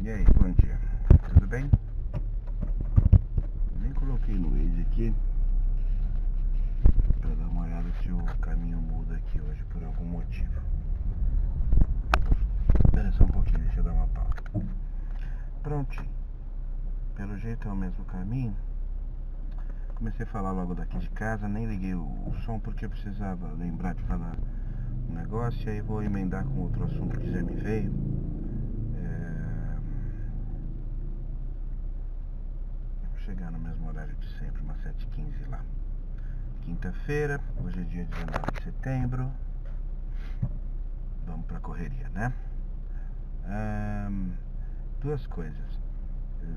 E aí, bom dia, tudo bem? Nem coloquei no Waze aqui pra dar uma olhada se o caminho muda aqui hoje por algum motivo. Espera só um pouquinho, deixa eu dar uma pausa. Prontinho, pelo jeito é o mesmo caminho. Comecei a falar logo daqui de casa, nem liguei o som porque eu precisava lembrar de falar um negócio. E aí vou emendar com outro assunto que já me veio. Chegar no mesmo horário de sempre, umas 7h15 lá. Quinta-feira, hoje é dia 19 de setembro. Vamos pra correria, né? Duas coisas.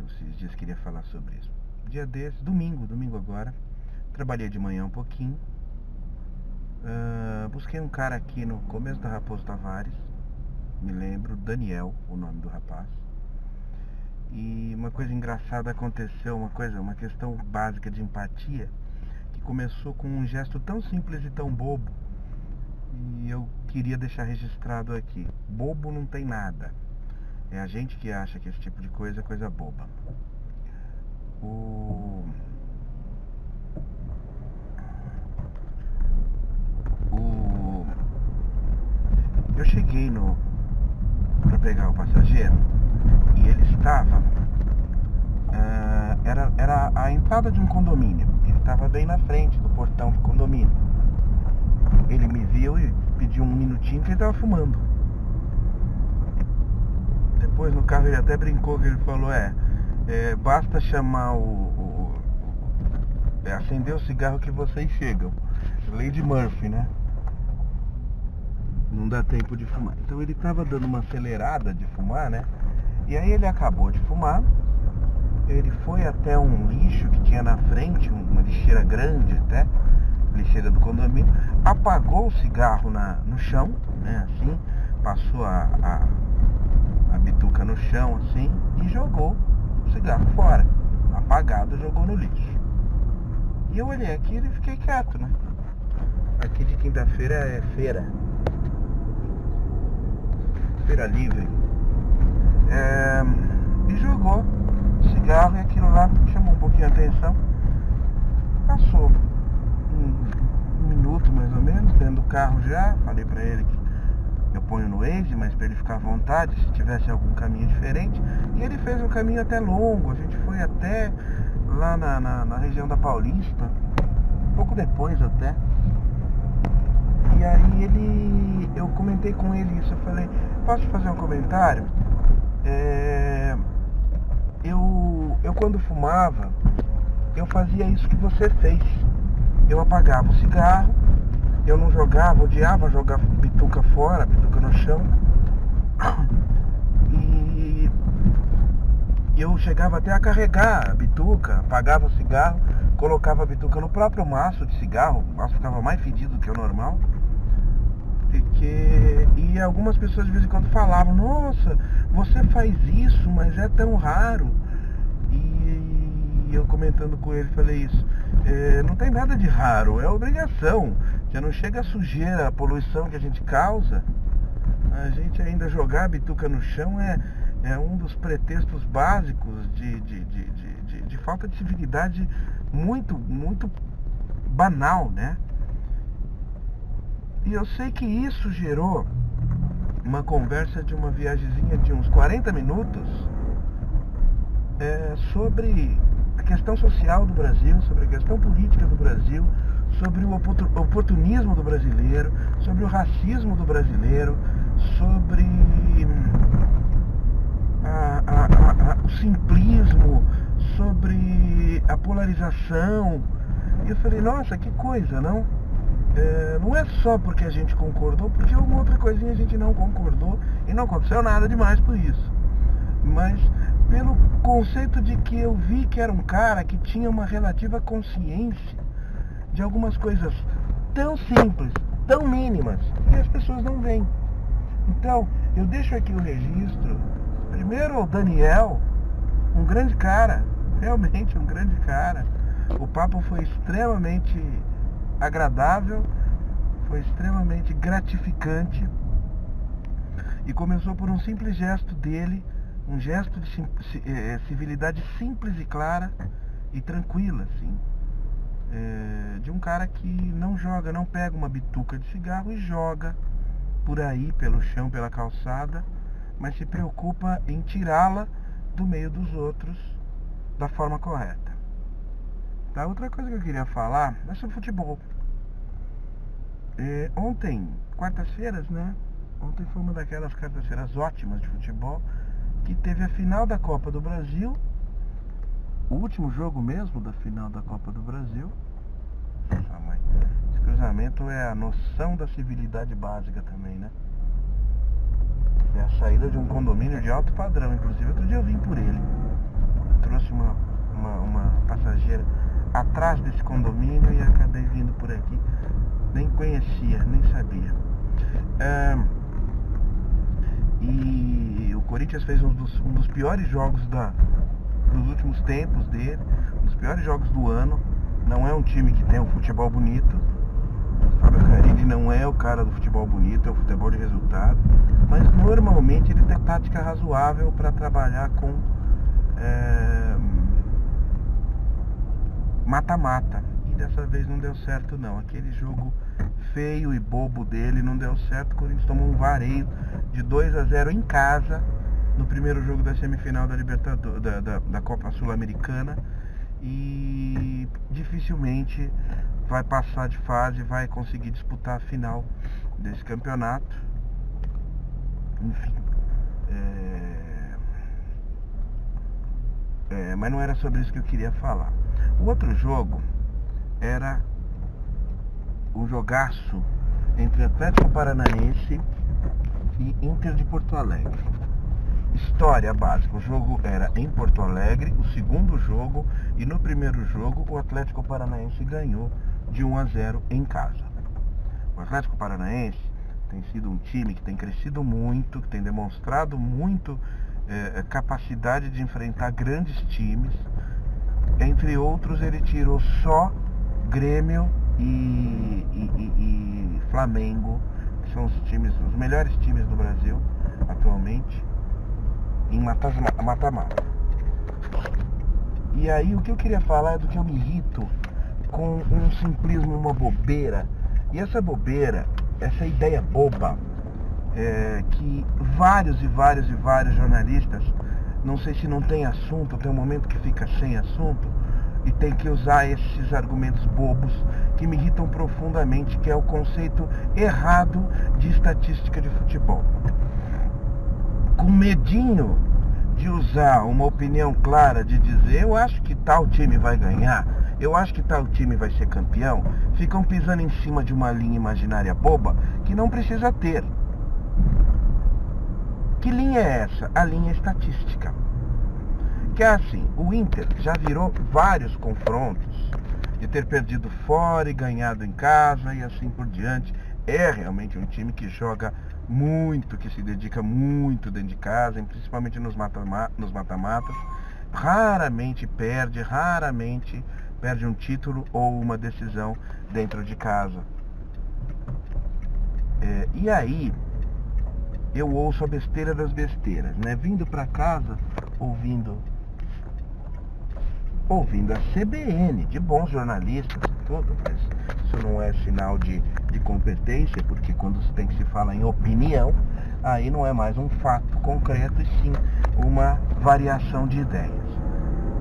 Esses dias queria falar sobre isso. Dia desses, domingo agora. Trabalhei de manhã um pouquinho. Busquei um cara aqui no começo da Raposo Tavares. Me lembro, Daniel, o nome do rapaz. E uma coisa engraçada aconteceu, uma questão básica de empatia, que começou com um gesto tão simples e tão bobo, e eu queria deixar registrado aqui. Bobo não tem nada. É a gente que acha que esse tipo de coisa é coisa boba. Eu cheguei para pegar o passageiro e ele estava era a entrada de um condomínio. Ele estava bem na frente do portão do condomínio. Ele me viu e pediu um minutinho que ele estava fumando. Depois no carro ele até brincou, que ele falou, basta chamar acender o cigarro que vocês chegam. Lady Murphy, né? Não dá tempo de fumar. Então ele estava dando uma acelerada de fumar, né? E aí ele acabou de fumar. Ele foi até um lixo que tinha na frente, uma lixeira grande até, lixeira do condomínio, apagou o cigarro no chão, né, assim, passou a bituca no chão, assim, e jogou o cigarro fora, apagado, jogou no lixo. E eu olhei aquilo e fiquei quieto, né? Aqui de quinta-feira é feira livre, e jogou cigarro, e aquilo lá chamou um pouquinho a atenção. Passou um minuto mais ou menos dentro do carro já. Falei pra ele que eu ponho no Waze, mas pra ele ficar à vontade se tivesse algum caminho diferente. E ele fez um caminho até longo. A gente foi até lá na região da Paulista, pouco depois até. E aí eu comentei com ele isso. Eu falei, posso fazer um comentário? Eu quando fumava, eu fazia isso que você fez. Eu apagava o cigarro, eu não jogava, odiava jogar bituca fora, bituca no chão. E eu chegava até a carregar a bituca, apagava o cigarro, colocava a bituca no próprio maço de cigarro. O maço ficava mais fedido do que o normal. E algumas pessoas de vez em quando falavam, nossa, você faz isso, mas é tão raro. E eu comentando com ele, falei isso, não tem nada de raro, é obrigação. Já não chega a sujeira, a poluição que a gente causa. A gente ainda jogar a bituca no chão é um dos pretextos básicos de falta de civilidade muito, muito banal, né? E eu sei que isso gerou uma conversa de uma viagemzinha de uns 40 minutos sobre a questão social do Brasil, sobre a questão política do Brasil, sobre o oportunismo do brasileiro, sobre o racismo do brasileiro, sobre o simplismo, sobre a polarização. E eu falei, nossa, que coisa, não? Não é só porque a gente concordou, porque uma outra coisinha a gente não concordou e não aconteceu nada demais por isso. Mas pelo conceito de que eu vi que era um cara que tinha uma relativa consciência de algumas coisas tão simples, tão mínimas, e as pessoas não veem. Então, eu deixo aqui o registro. Primeiro, o Daniel, um grande cara, realmente um grande cara. O papo foi extremamente agradável, foi extremamente gratificante, e começou por um simples gesto dele um gesto de civilidade simples e clara e tranquila, assim, de um cara que não joga, não pega uma bituca de cigarro e joga por aí, pelo chão, pela calçada, mas se preocupa em tirá-la do meio dos outros da forma correta. Tá? Outra coisa que eu queria falar é sobre futebol. Ontem, quartas-feiras, né? Ontem foi uma daquelas quartas-feiras ótimas de futebol, que teve a final da Copa do Brasil, o último jogo mesmo da final da Copa do Brasil. Nossa, mãe, esse cruzamento é a noção da civilidade básica também, né? É a saída de um condomínio de alto padrão, inclusive outro dia eu vim por ele. Trouxe uma passageira atrás desse condomínio e acabei vindo por aqui. Nem conhecia, nem sabia. E o Corinthians fez um dos piores jogos dos últimos tempos dele, um dos piores jogos do ano. Não é um time que tem um futebol bonito. Fábio Carilli não é o cara do futebol bonito, é o futebol de resultado. Mas normalmente ele tem tática razoável para trabalhar com mata-mata. E dessa vez não deu certo não. Aquele jogo feio e bobo dele não deu certo. O Corinthians tomou um vareio de 2-0 em casa no primeiro jogo da semifinal da Libertadores, da Copa Sul-Americana, e dificilmente vai passar de fase, vai conseguir disputar a final desse campeonato. Enfim, mas não era sobre isso que eu queria falar. O outro jogo era um jogaço entre Atlético Paranaense e Inter de Porto Alegre. História básica: o jogo era em Porto Alegre, o segundo jogo, e no primeiro jogo o Atlético Paranaense ganhou de 1-0 em casa. O Atlético Paranaense tem sido um time que tem crescido muito, que tem demonstrado muito capacidade de enfrentar grandes times. Entre outros, ele tirou só Grêmio e Flamengo, que são os melhores times do Brasil atualmente, em mata-mata. E aí o que eu queria falar é do que eu me irrito com um simplismo, uma bobeira. E essa bobeira, essa ideia boba, que vários jornalistas, não sei se não tem assunto, tem um momento que fica sem assunto e tem que usar esses argumentos bobos que me irritam profundamente, que é o conceito errado de estatística de futebol. Com medinho de usar uma opinião clara, de dizer eu acho que tal time vai ganhar, eu acho que tal time vai ser campeão, ficam pisando em cima de uma linha imaginária boba que não precisa ter. Que linha é essa? A linha estatística. Que é assim, o Inter já virou vários confrontos de ter perdido fora e ganhado em casa e assim por diante. É realmente um time que joga muito, que se dedica muito dentro de casa, principalmente nos mata-matas. Raramente perde um título ou uma decisão dentro de casa. E aí eu ouço a besteira das besteiras, né? Vindo pra casa, ouvindo a CBN, de bons jornalistas e tudo, mas isso não é sinal de competência, porque quando tem que se falar em opinião, aí não é mais um fato concreto, e sim uma variação de ideias.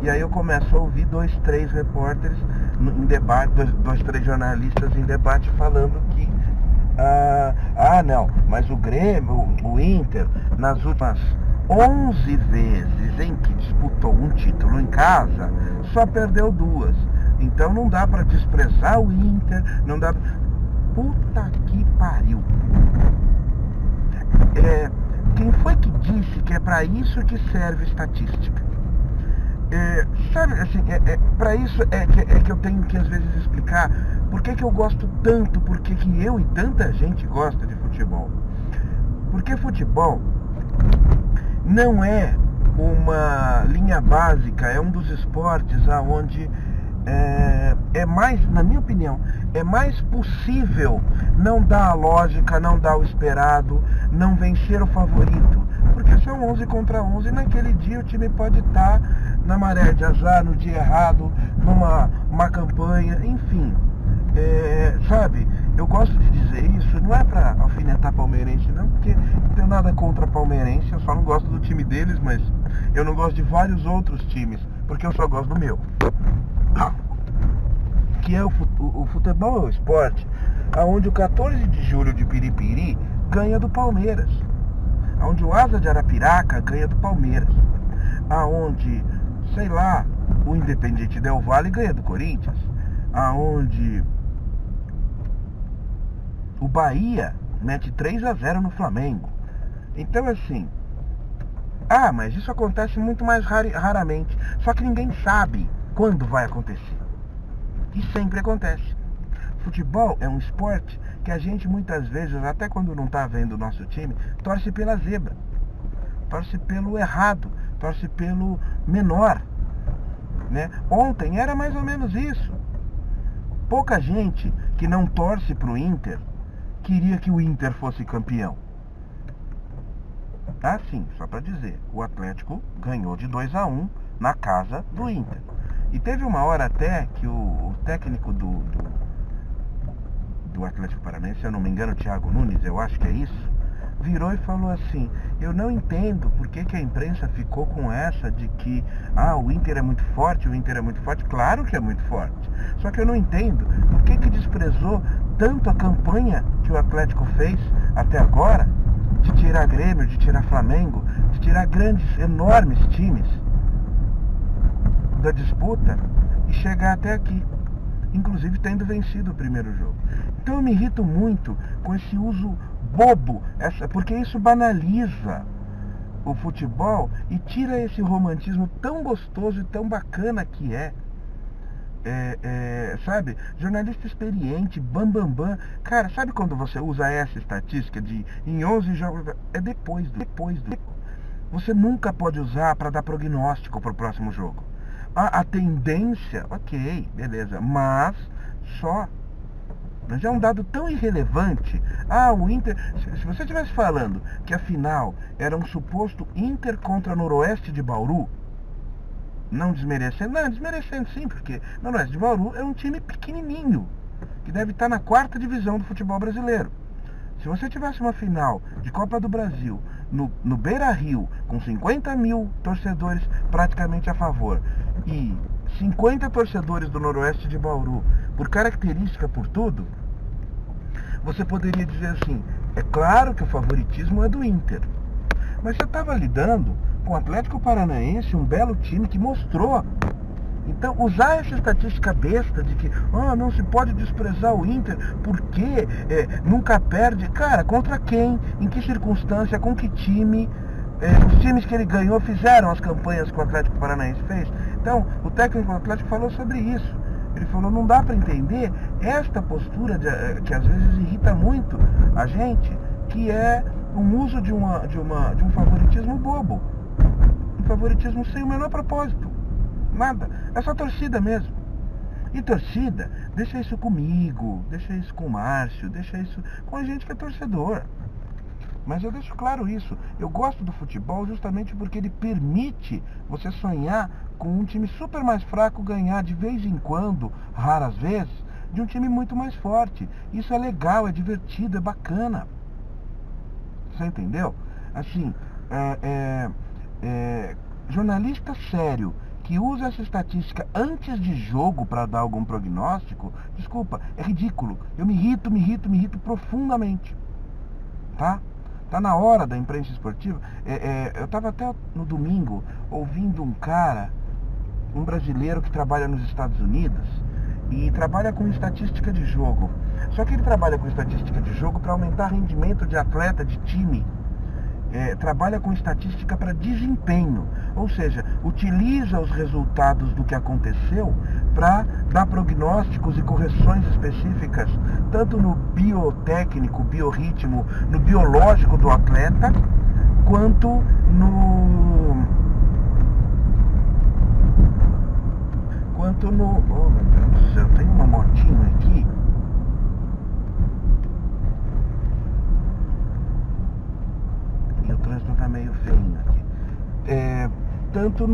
E aí eu começo a ouvir 2-3 repórteres em debate, 2-3 jornalistas em debate falando que não, mas o Grêmio, o Inter, nas últimas 11 vezes em que disputou um título em casa, só perdeu 2. Então não dá pra desprezar o Inter, não dá. Puta que pariu. Quem foi que disse que é pra isso que serve estatística? Sabe, assim, pra isso que eu tenho que às vezes explicar por que eu gosto tanto, por que eu e tanta gente gosta de futebol. Porque futebol não é uma linha básica, é um dos esportes aonde é mais, na minha opinião, é mais possível não dar a lógica, não dar o esperado, não vencer o favorito, Porque são 11 contra 11 e naquele dia o time pode estar na maré de azar, no dia errado, numa campanha, enfim. Sabe, eu gosto de dizer isso, não é pra alfinetar palmeirense não, porque não tenho nada contra palmeirense, eu só não gosto do time deles, mas eu não gosto de vários outros times, porque eu só gosto do meu. Que é o futebol, é o esporte, onde o 14 de julho de Piripiri ganha do Palmeiras, onde o Asa de Arapiraca ganha do Palmeiras, aonde, sei lá, o Independiente Del Valle ganha do Corinthians, aonde o Bahia mete 3-0 no Flamengo. Então assim, mas isso acontece muito mais raramente, só que ninguém sabe quando vai acontecer. E sempre acontece. Futebol é um esporte que a gente muitas vezes, até quando não está vendo o nosso time, torce pela zebra, torce pelo errado, torce pelo menor, né? Ontem era mais ou menos isso. Pouca gente que não torce para o Inter queria que o Inter fosse campeão. Sim, só para dizer, o Atlético ganhou de 2-1 na casa do Inter. E teve uma hora até que o técnico do Atlético Paranaense, se eu não me engano, o Thiago Nunes, eu acho que é isso, virou e falou assim: eu não entendo por que a imprensa ficou com essa de que o Inter é muito forte, o Inter é muito forte. Claro que é muito forte, só que eu não entendo por que desprezou tanto a campanha que o Atlético fez até agora, de tirar Grêmio, de tirar Flamengo, de tirar grandes, enormes times da disputa e chegar até aqui, inclusive tendo vencido o primeiro jogo. Então eu me irrito muito com esse uso bobo, porque isso banaliza o futebol e tira esse romantismo tão gostoso e tão bacana que sabe, jornalista experiente, bam. Cara, sabe quando você usa essa estatística de em 11 jogos, é depois do. Você nunca pode usar para dar prognóstico para o próximo jogo. A tendência, ok, beleza, mas é um dado tão irrelevante. O Inter, se você estivesse falando que a final era um suposto Inter contra Noroeste de Bauru, não desmerecendo sim, porque Noroeste de Bauru é um time pequenininho, que deve estar na 4ª divisão do futebol brasileiro. Se você tivesse uma final de Copa do Brasil no Beira-Rio, com 50 mil torcedores praticamente a favor, e 50 torcedores do Noroeste de Bauru, por característica, por tudo, você poderia dizer assim: é claro que o favoritismo é do Inter. Mas você estava lidando com o Atlético Paranaense, um belo time que mostrou. Então, usar essa estatística besta de que não se pode desprezar o Inter porque nunca perde. Cara, contra quem? Em que circunstância? Com que time? Os times que ele ganhou fizeram as campanhas que o Atlético Paranaense fez. Então, o técnico do Atlético falou sobre isso. Ele falou: não dá para entender esta postura que às vezes irrita muito a gente, que é um uso de um favoritismo bobo. Um favoritismo sem o menor propósito. Nada, é só torcida mesmo. E torcida, deixa isso comigo, deixa isso com o Márcio, deixa isso com a gente que é torcedor. Mas eu deixo claro isso, eu gosto do futebol justamente porque ele permite você sonhar com um time super mais fraco ganhar de vez em quando, raras vezes, de um time muito mais forte. Isso é legal, é divertido, é bacana. Você entendeu? Assim, jornalista sério que usa essa estatística antes de jogo para dar algum prognóstico, desculpa, é ridículo. Eu me irrito profundamente. Tá na hora da imprensa esportiva. Eu estava até no domingo ouvindo um brasileiro que trabalha nos Estados Unidos e trabalha com estatística de jogo. Só que ele trabalha com estatística de jogo para aumentar rendimento de atleta, de time. Trabalha com estatística para desempenho, ou seja, utiliza os resultados do que aconteceu para dar prognósticos e correções específicas, tanto no biotécnico, biorritmo, no biológico do atleta, quanto no... Oh, meu Deus do céu, tem uma motinha aqui. E o trânsito tá meio feinho aqui. Tanto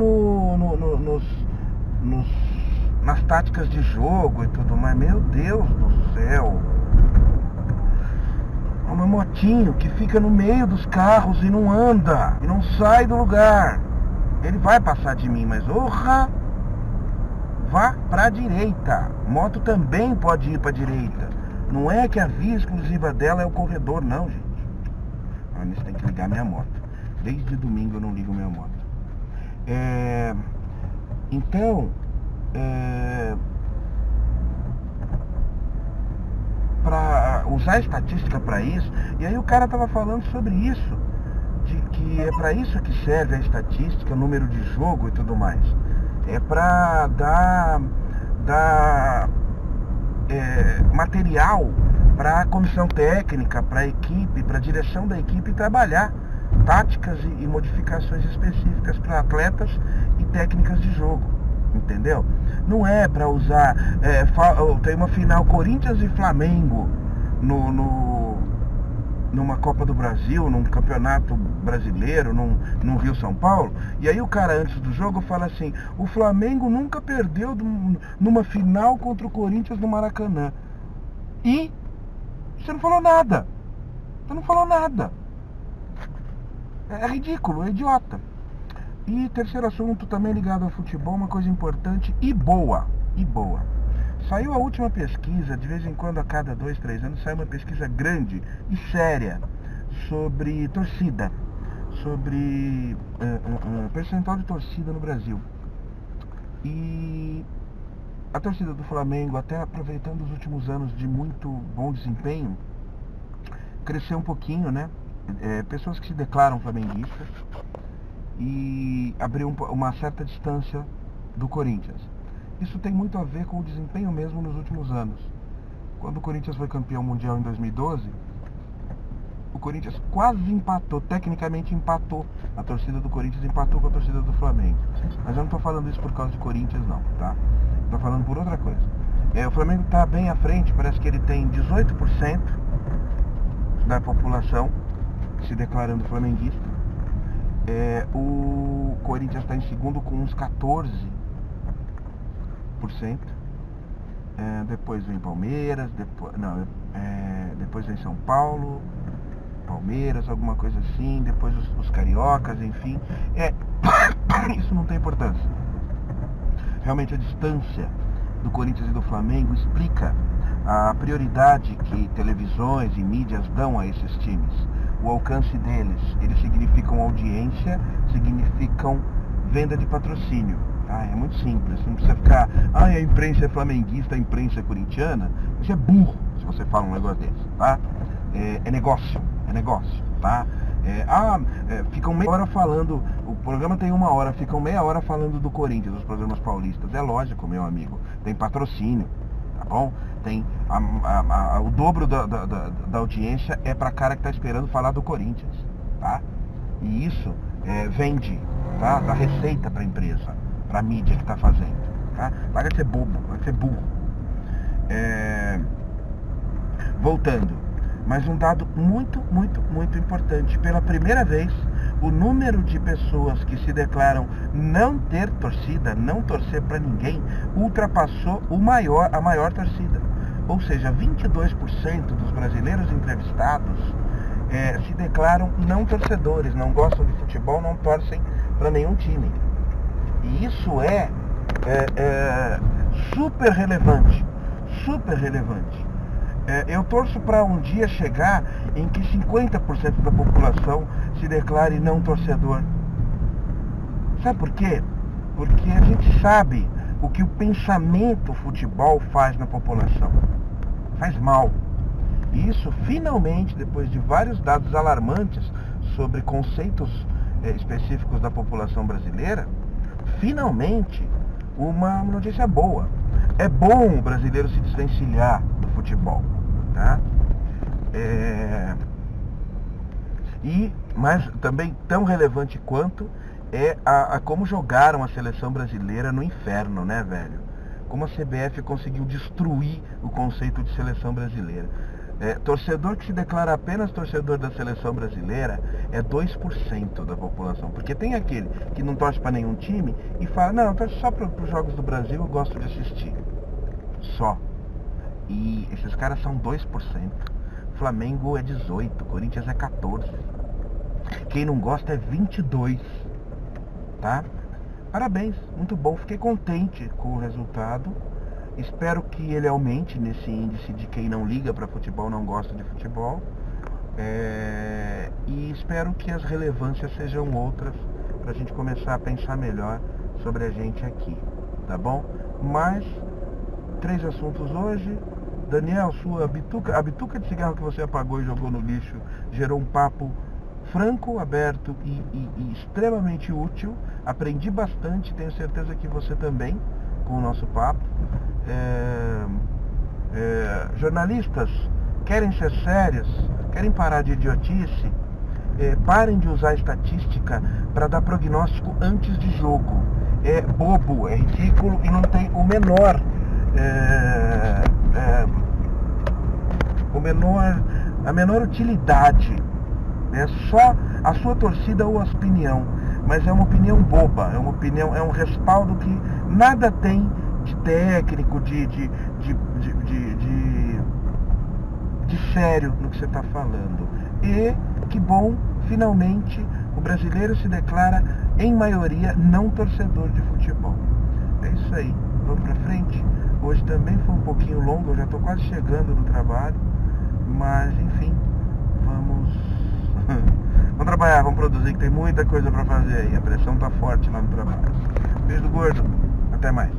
nas táticas de jogo e tudo mais. Meu Deus do céu. É uma motinho que fica no meio dos carros e não anda, e não sai do lugar. Ele vai passar de mim, mas vá pra direita. Moto também pode ir pra direita. Não é que a via exclusiva dela é o corredor, não, gente. Nisso tem que ligar minha moto. Desde domingo eu não ligo minha moto. Então, para usar a estatística para isso, e aí o cara tava falando sobre isso, de que é para isso que serve a estatística, o número de jogo e tudo mais. É para dar material para a comissão técnica, para a equipe, para a direção da equipe trabalhar táticas e modificações específicas para atletas e técnicas de jogo, entendeu? Não é para usar, tem uma final Corinthians e Flamengo numa Copa do Brasil, num campeonato brasileiro, num Rio São Paulo, e aí o cara antes do jogo fala assim: o Flamengo nunca perdeu numa final contra o Corinthians no Maracanã. E você não falou nada. É ridículo, é idiota. E terceiro assunto, também ligado ao futebol, uma coisa importante e boa. Saiu a última pesquisa, de vez em quando, a cada 2, 3 anos, sai uma pesquisa grande e séria sobre torcida, sobre percentual de torcida no Brasil. E a torcida do Flamengo, até aproveitando os últimos anos de muito bom desempenho, cresceu um pouquinho, né? Pessoas que se declaram flamenguistas, e abriu uma certa distância do Corinthians. Isso tem muito a ver com o desempenho mesmo nos últimos anos. Quando o Corinthians foi campeão mundial em 2012, o Corinthians quase empatou, tecnicamente empatou. A torcida do Corinthians empatou com a torcida do Flamengo. Mas eu não estou falando isso por causa de Corinthians, não, tá? Estou falando por outra coisa. O Flamengo está bem à frente, parece que ele tem 18% da população se declarando flamenguista. O Corinthians está em segundo com uns 14%. Depois vem Palmeiras, depois vem São Paulo, Palmeiras, alguma coisa assim, depois os cariocas, enfim. Isso não tem importância. Realmente a distância do Corinthians e do Flamengo explica a prioridade que televisões e mídias dão a esses times. O alcance deles, eles significam audiência, significam venda de patrocínio. É muito simples, não precisa ficar, a imprensa é flamenguista, a imprensa é corintiana. Você é burro se você fala um negócio desse, tá? É negócio, tá? Ficam meia hora falando, o programa tem 1 hora, ficam meia hora falando do Corinthians, os programas paulistas. É lógico, meu amigo, tem patrocínio, tá bom? Tem o dobro da audiência é pra cara que tá esperando falar do Corinthians, tá? E isso vende, tá? Dá receita pra empresa, pra mídia que tá fazendo, tá? Vai ser bobo, vai ser burro. Voltando, mas um dado muito importante: pela primeira vez, o número de pessoas que se declaram não ter torcida, não torcer pra ninguém, ultrapassou a maior torcida. Ou seja, 22% dos brasileiros entrevistados se declaram não torcedores, não gostam de futebol, não torcem para nenhum time. E isso é super relevante. Eu torço para um dia chegar em que 50% da população se declare não torcedor. Sabe por quê? Porque a gente sabe o que o pensamento futebol faz na população. Faz mal. E isso, finalmente, depois de vários dados alarmantes sobre conceitos específicos da população brasileira, finalmente uma notícia boa. É bom o brasileiro se desvencilhar do futebol, tá? Mas também tão relevante quanto é a como jogaram a seleção brasileira no inferno, né, velho? Como a CBF conseguiu destruir o conceito de seleção brasileira. Torcedor que se declara apenas torcedor da seleção brasileira é 2% da população. Porque tem aquele que não torce para nenhum time e fala, não, eu torço só para os jogos do Brasil, eu gosto de assistir. Só. E esses caras são 2%. Flamengo é 18%, Corinthians é 14%. Quem não gosta é 22%. Tá? Parabéns, muito bom. Fiquei contente com o resultado. Espero que ele aumente nesse índice de quem não liga para futebol, não gosta de futebol. E espero que as relevâncias sejam outras para a gente começar a pensar melhor sobre a gente aqui, tá bom? Mas 3 assuntos hoje. Daniel, a bituca de cigarro que você apagou e jogou no lixo gerou um papo franco, aberto e extremamente útil. Aprendi bastante, tenho certeza que você também, com o nosso papo. Jornalistas querem ser sérios, querem parar de idiotice, parem de usar estatística para dar prognóstico antes de jogo. É bobo, é ridículo e não tem a menor utilidade. É só a sua torcida ou a sua opinião, mas é uma opinião boba, é um respaldo que nada tem de técnico, de sério no que você está falando. E que bom, finalmente o brasileiro se declara em maioria não torcedor de futebol. É isso aí, vamos pra frente. Hoje também foi um pouquinho longo, eu já estou quase chegando no trabalho, mas enfim, vamos trabalhar, vamos produzir, que tem muita coisa para fazer aí. A pressão tá forte lá no trabalho. Beijo do gordo, até mais.